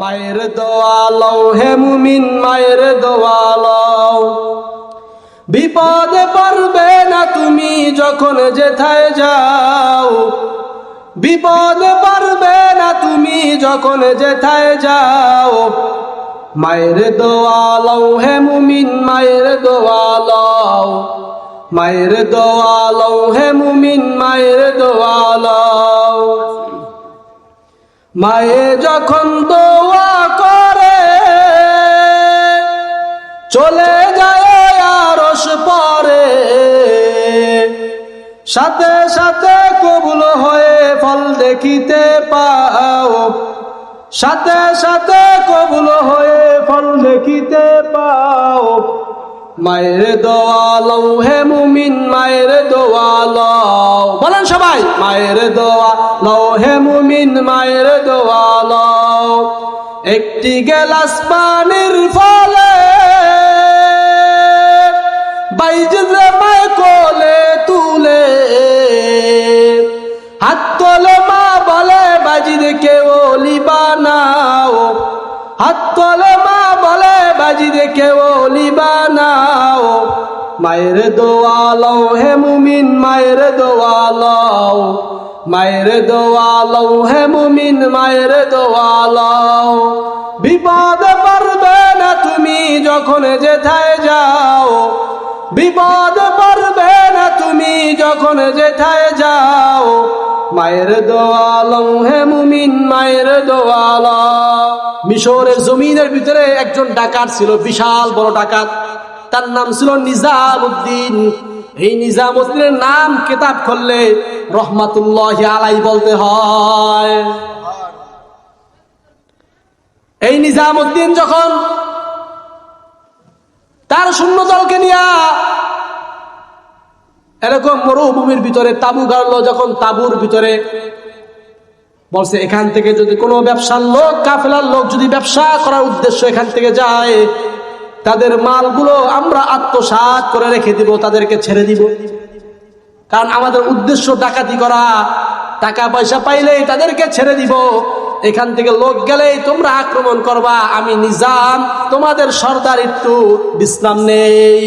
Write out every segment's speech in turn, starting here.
মায়ের দোয়া লও হে মুমিন মায়ের দোয়া লও। বিপদে পড়বে না তুমি যখন যেথায় যাও, বিপদে পড়বে না তুমি যখন যেথায় যাও। মায়ের দোয়া লও হে মুমিন মায়ের দোয়া লও, মায়ের দোয়া লও হে মুমিন মায়ের দোয়া লও। মায়ে যখন দোয়া করে চলে যায় আরশ পরে, সাথে সাথে কবুল হয়ে ফল দেখিতে পাও, সাথে সাথে কবুল হয়ে ফল দেখিতে পাও। মায়ের দোয়া লও হে মুমিন মায়ের দোয়া লও। বলেন সবাই, মায়ের দোয়া লও হে মুমিন মায়ের দোয়া লও। একটি গেলাস পানির ফলে বাইজিদে মায় কোলে তুলে, হাত তোলে মা বলে বাজিদকে ওলি বানাও, হাত তোলে মা বলে বাজিদকে ওলি বানাও। মায়ের দোয়া লও হে মুমিন মায়ের দোয়া লও, মায়ের দোয়া লও হে মুমিন মায়ের দোয়া লও। বিপদে পড়বে না তুমি যখন যেথায় যাও, বিপদে পড়বে না তুমি যখন যেথায় যাও। মায়ের দোয়া লও হে মুমিন মায়ের দোয়া লও। মিশরের জমিনের ভিতরে একজন ডাকাত ছিল, বিশাল বড় ডাকাত, তার নাম ছিল নিজামউদ্দিন। এই নিজামউদ্দিনের নাম কিতাব খুললে রহমাতুল্লাহি আলাইহি বলতে হয়। এই নিজামউদ্দিন যখন তার সৈন্যদলকে নিয়ে এরকম মরুভূমির ভিতরে তাবু গাড়লো, যখন তাবুর ভিতরে বলছে এখান থেকে যদি কোনো ব্যবসার লোক কাফেলার লোক যদি ব্যবসা করার উদ্দেশ্য এখান থেকে যায়, তাদের মালগুলো আমরা আত্মসাৎ করে রেখে দিব, তাদেরকে ছেড়ে দিব, কারণ আমাদের উদ্দেশ্য ডাকাতি করা, টাকা পয়সা পাইলেই তাদেরকে ছেড়ে দিব। এখান থেকে লোক গেলেই তোমরা আক্রমণ করবা, আমি নিজাম তোমাদের সর্দার একটু বিশ্রাম নেই।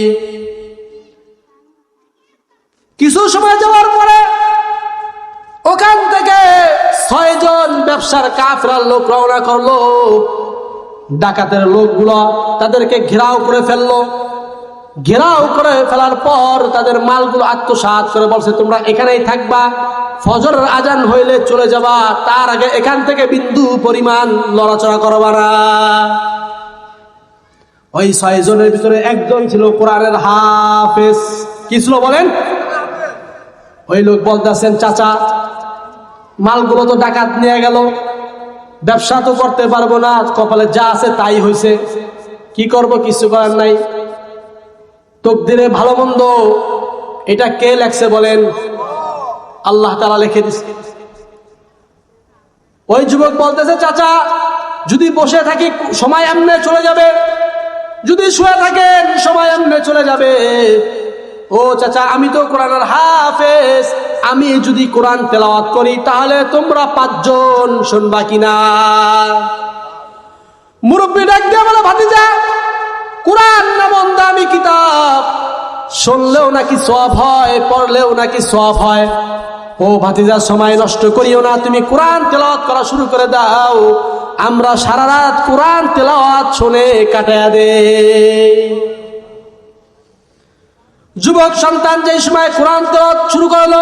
কিছু সময় যাওয়ার পরে ওখান থেকে 6 জন ব্যবসার কাফেলার লোক রওনা করলো। ডাকাতের লোকগুলো তাদেরকে ঘেরাও করে ফেললো। ঘেরাও করে ফেলার পর তাদের মালগুলো আত্মসাৎ করে বলছে তোমরা এখানেই থাকবা, ফজরের আজান হইলে চলে যাবা, তার আগে এখান থেকে বিন্দু পরিমাণ লড়াচড়া করবা না। ওই 6 জনের ভিতরে একজন ছিল কোরআনের হাফেজ। কি ছিল বলেন? ওই লোক বলতেছেন চাচা মালগুলো তো ডাকাত নিয়ে গেল, ব্যবসা তো করতে পারবো না, কপালে যা আছে তাই হয়েছে, কি করব, কিছু করার নাই। তকদিরে ভালো মন্দ এটা কে লেখছে বলেন? আল্লাহ তাআলা লিখে দিছে। ওই যুবক বলতেছে চাচা যদি বসে থাকি সময় এমনে চলে যাবে, যদি শুয়ে থাকেন সময় এমনে চলে যাবে। ও চাচা আমি তো কোরআনের হাফেজ, আমি যদি কোরআন তেলাওয়াত করি তাহলে তোমরা 5 জন শুনবা কিনা? মুরব্বী ডাক দিয়ে বলে ভাতিজা কোরআন এমন দামি কিতাব, শুনলেও নাকি সওয়াব হয়, পড়লেও নাকি সওয়াব হয়। ও ভাতিজা সময় নষ্ট করিও না, তুমি কোরআন তেলাওয়াত করা শুরু করে দাও, আমরা সারা রাত কোরআন তেলাওয়াত শুনে কাটায়া দেই। যুবক সন্তান যে সময় কোরআন তেলাওয়াত শুরু করলো,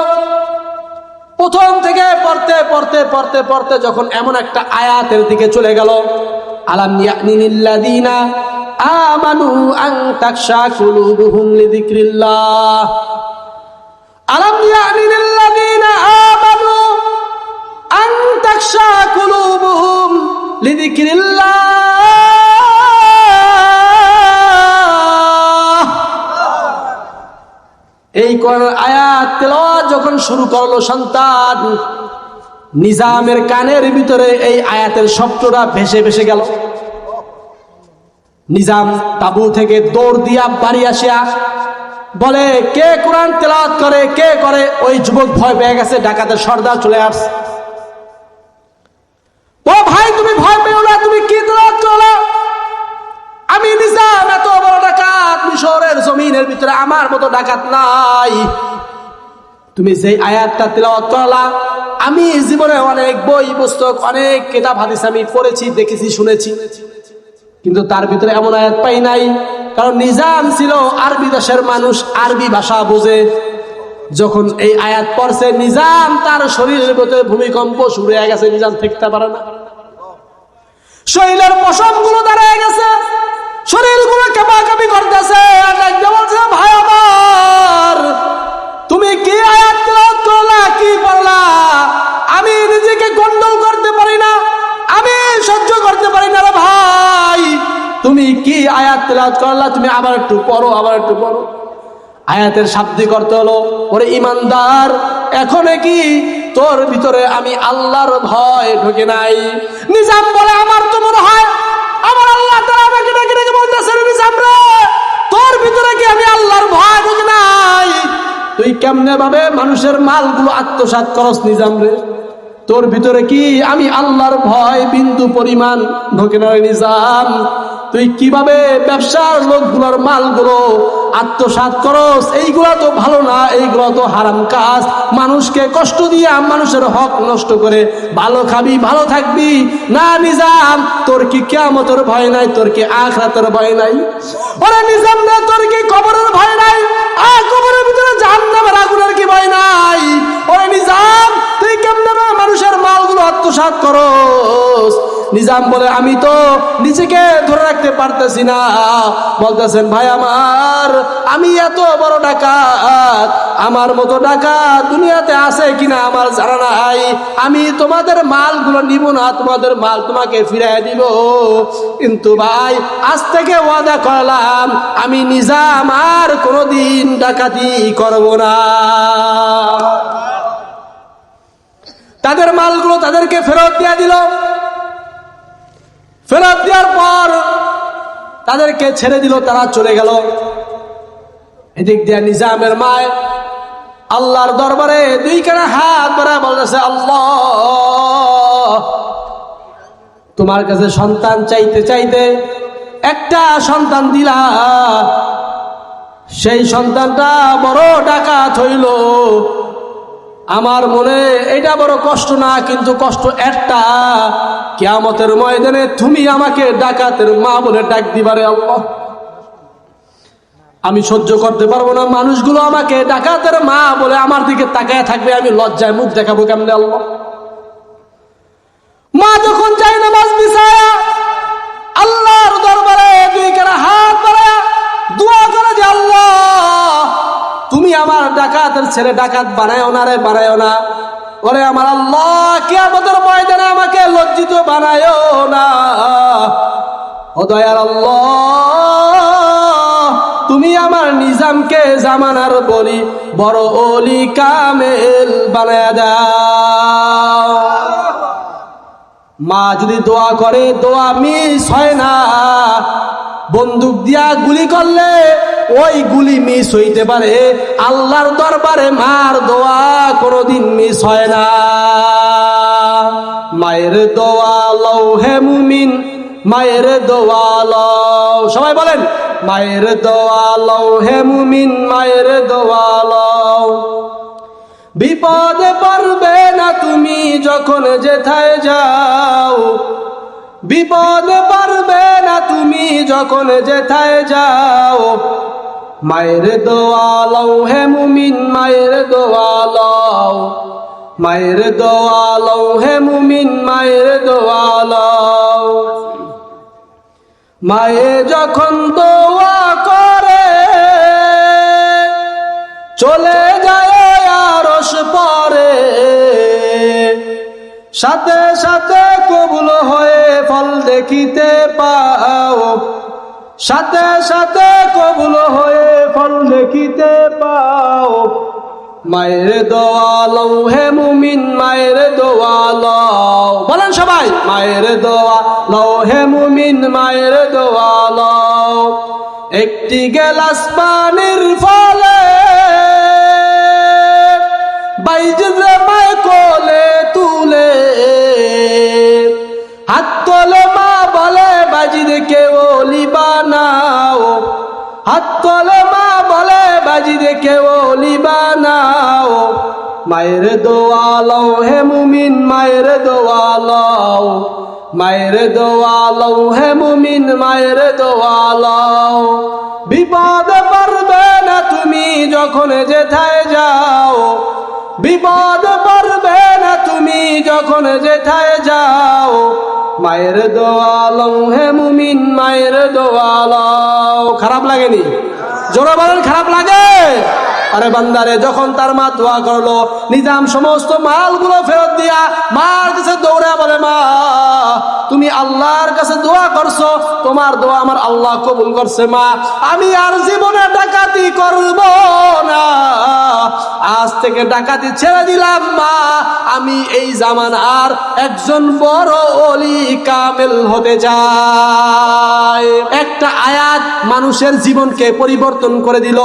প্রথম থেকে পড়তে পড়তে পড়তে পড়তে যখন এমন একটা আয়াতের দিকে চলে গেল, আলাম ইয়ানি লিল্লাযিনা আমানু আন তাখশা কুলুবুহুম লিযিকরিল্লাহ, আলাম ইয়ানি লিল্লাযিনা আমানু আন তাখশা কুলুবুহুম লিযিকরিল্লাহ। এই কোরআনের আয়াত তেলাওয়াত যখন শুরু করলো সন্তান, নিজামের কানের ভিতরে এই আয়াতের শব্দটা ভেসে ভেসে গেল। নিজাম তাবু থেকে দৌড় দিয়া বাড়ি আসিয়া বলে কে কোরআন তেলাওয়াত করে, কে করে? ওই যুবক ভয় পেয়ে গেছে, ডাকাতের সর্দার চলে আসছে। ও ভাই তুমি ভয় পেও না, তুমি কি ডাকাত নাই। তুমি যে আয়াতটা তিলাওয়াত করলা, আমি জীবনে অনেক বই পুস্তক অনেক কিতাব হাদিস আমি পড়েছি, দেখেছি, শুনেছি, কিন্তু তার ভিতরে এমন আয়াত পাই নাই। কারণ নিজাম ছিল আরবি দেশের মানুষ, আরবি ভাষা বোঝে। যখন এই আয়াত পড়ছে, নিজাম তার শরীরের ভিতরে ভূমিকম্প শুরু হয়ে গেছে, নিজাম থাকতে পারে না, শরীরের পশম গুলো দাঁড়িয়ে গেছে, শরীর গুলো কাঁপাকাঁপি করতেছে। বলছে, ভাই আমার, তুমি কি আয়াত তেলাওয়াত করলা, কি পড়লা? আমি নিজেকে কন্ট্রোল করতে পারি না, আমি সহ্য করতে পারি না রে ভাই। তুমি কি আয়াত তেলাওয়াত করলা? তুমি আবার একটু পড়ো, আবার একটু পড়ো। আয়াতের শাব্দিক অর্থ হলো, ওরে ইমানদার, এখন কি তোর ভিতরে আমি আল্লাহর ভয় ঢোকে নাই? নিজাম বলে, আমার তো মনে হয় আমার আল্লাহ তাআলা আমাকে ডেকে ডেকে বলতেছে, নিজাম রে, তোর ভিতরে কি আমি আল্লাহর ভয় ঢোকে নাই? তুই কেমনে ভাবে মানুষের মালগুলো আত্মসাৎ করস নিজাম রে? তোর ভিতরে কি আমি আল্লাহর ভয় বিন্দু পরিমাণ ঢোকে না নিজাম? তুই কিভাবে ব্যবসার লোকগুলোর মালগুলো আত্মসাৎ করস? এইগুলা তো ভালো না, এইগুলা তো হারাম কাজ। মানুষকে কষ্ট দিয়ে মানুষের হক নষ্ট করে ভালো খাবি, ভালো থাকবি না নিজাম? তোর কি কিয়ামতের ভয় নাই? তোর কি আখিরাতের ভয় নাই? ওরে নিজাম রে, তোর কি কবরের ভয় নাই? কবরের ভিতরে জাহান্নামের আগুনের কি ভয় নাই? ওরে নিজাম, তুই কেমনে মানুষের মালগুলো আত্মসাৎ করস? নিজাম বলে, আমি তো নিজেকে ধরে রাখতে পারতেছি না। বলতেছেন, ভাই আমার, আমি এত বড় ডাকাত, আমার মতো ডাকাত দুনিয়াতে আছে কিনা আমার জানা নাই। আমি তোমাদের মালগুলো নিব না, তোমাদের মাল তোমাকে ফিরিয়ে দিব। কিন্তু ভাই, আজ থেকে ওয়াদা করলাম, আমি নিজাম আর কোনোদিন ডাকাতি করব না। তাদের মালগুলো তাদেরকে ফেরত দিয়ে দিল। ফেরত দেওয়ার পর তাদেরকে ছেড়ে দিল, তারা চলে গেল। এদিক দিয়ে নিজামের মায় আল্লাহর দরবারে দুইখানা হাত বাড়ায় বলতেছে, আল্লাহ, তোমার কাছে সন্তান চাইতে চাইতে একটা সন্তান দিলা, সেই সন্তানটা বড় ডাকাত হইল। আমার মনে এটা বড় কষ্ট না, কিন্তু কষ্ট একটা, কিয়ামতের ময়দানে তুমি আমাকে ডাকাতের মা বলে ডাক দিবারে আল্লাহ। আমি সহ্য করতে পারবো না, মানুষগুলো আমাকে ডাকাতের মা বলে আমার দিকে তাকায় থাকবে, আমি লজ্জায় মুখ দেখাবো কেমনে আল্লাহ? মা যখন যায় নামাজ বিছায়া আল্লাহর দরবারে দুইখানা হাত বাড়ায়া দোয়া করে যে, আল্লাহ, তুমি আমার ডাকাতের ছেলে ডাকাত বানায়ও না রে, বানায়ও না। ওরে আমার আল্লাহ, কিয়ামতের ময়দানে আমাকে লজ্জিত বানায়ও না। ও দয়ার আল্লাহ, তুমি আমার নিজামকে জামানার বলি বড় ওলি কামেল বানায়া দাও। মা যদি দোয়া করে, দোয়া মিস হয় না। বন্দুক দিয়া গুলি করলে ওই গুলি মিস হইতে পারে, আল্লাহর দরবারে মার দোয়া কোনোদিন মিস হয় না। মায়ের দোয়া লও হে মুমিন, মায়ের দোয়া লও, সবাই বলেন, মায়ের দোয়া লও হে মুমিন, মায়ের দোয়া লও। বিপদে পড়বে না তুমি যখন যেথায় যাও, বিপদে পড়বে না তুমি যখন যেথায় যাও। মায়ের দোয়া লও হে মুমিন, মায়ের দোয়া লও, মায়ের দোয়া লও হে মুমিন, মায়ের দোয়া লও। মায়ে যখন দোয়া করে চলে যায় আরশ পরে, সাথে সাথে কবুল হয়ে ফল দেখিতে পাও, সাথে সাথে কবুল হয়ে ফল দেখিতে পাও। মায়ের দোয়া লও হে মুমিন, মায়ের দোয়া লও, বলেন সবাই, মায়ের দোয়া লও হে মুমিন, মায়ের দোয়া লও। একটি গেলাস পানির ফলে বাইজে মায় কোলে তুলে, হাত তোলে মা বলে বাজিদ কে ওলি বানাও, হাত তোলে মা বলে বাজিদ বাজি দেখে ওলি বানাও, মায়ের দোয়া লও হে মুমিন, মায়ের দোয়া লও, মায়ের দোয়া লও হে মুমিন, মায়ের দোয়া লও। বিপদ পারবে না তুমি যখন যেথায় যাও, বিপদ পারবে না তুমি যখন যেথায় যাও, মায়ের দোয়া লও হে মুমিন, মায়ের দোয়া লও। খারাপ লাগেনি? জোরে বলেন, খারাপ লাগে? আরে বান্দারে, যখন তার মা দোয়া করলো, নিজাম সমস্ত মালগুলো ফেরত দিয়া মার কাছে দৌড়া বলে, মা তুমি আল্লাহর কাছে দোয়া করছো, তোমার দোয়া আমার আল্লাহ কবুল করছে, মা আমি আর জীবনে ডাকাতি করব না, আজ থেকে ডাকাতি ছেড়ে দিলাম, মা আমি এই জামানার একজন বড় ওলি কামেল হতে চাই। একটা আয়াত মানুষের জীবনকে পরিবর্তন করে দিল।